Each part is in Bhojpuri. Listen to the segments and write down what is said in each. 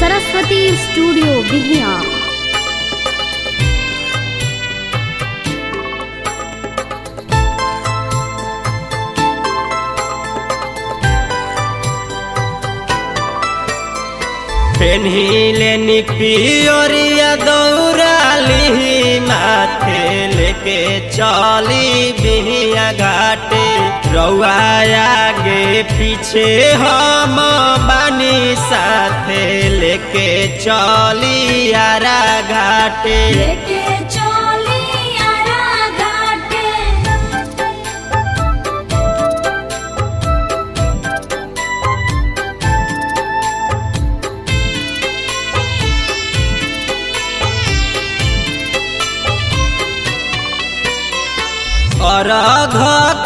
सरस्वती स्टूडियो बिहिया। पेन्हिले पियोरिया दौड़ाली माथे लेके चली बिहिया घाटे। रउआ आगे पीछे हम बानी साथे लेके चली आरा घाटे। अरघ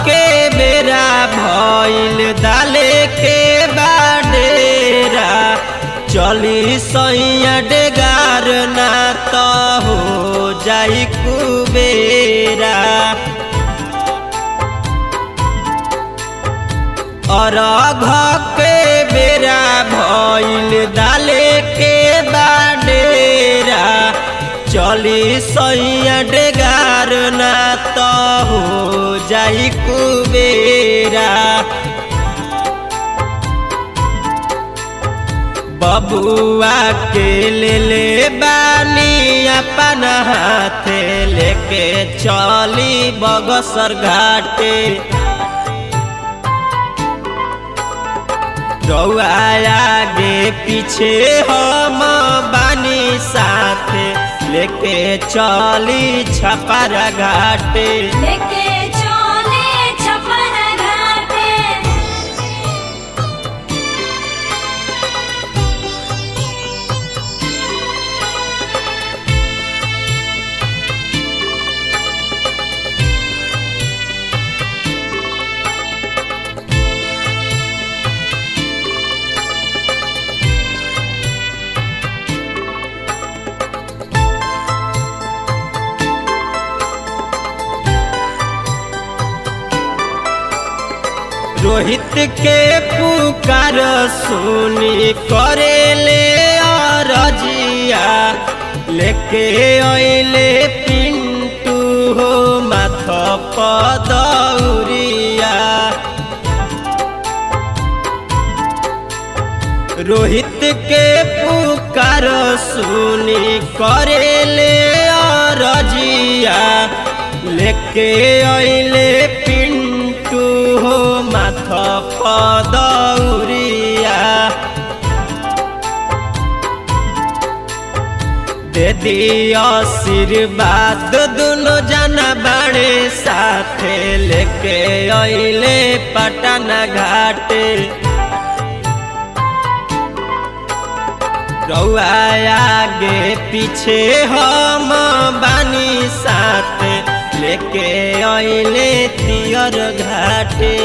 के बेरा भइल दाले के बाडेरा। चली सैया डेगार ना तो हो जाई कुबेरा। अरघ के बेरा भइल दाले के बाडेरा। चली सैया डेगार ना तो हो जाई कुबेरा। बबुआ के ले बानी अपन हाथे लेके चली बगसर घाटे। रउआ आगे पीछे हम बानी साथे लेके चली छपरा घाटे। रोहित के पुकार सुनी करेले अरजिया। लेके अइले पिंटू हो माथ पदौरिया। रोहित के पुकार सुनी करेले अरजिया। लेके अइले पिंटू हो माथ पदौरिया। दे दिया आशीर्वाद दोनों जना बड़े साथे लेके अइले पटना घाटे। रउआ आगे पीछे हम बानी साथे लेके अइले तियर घाटे।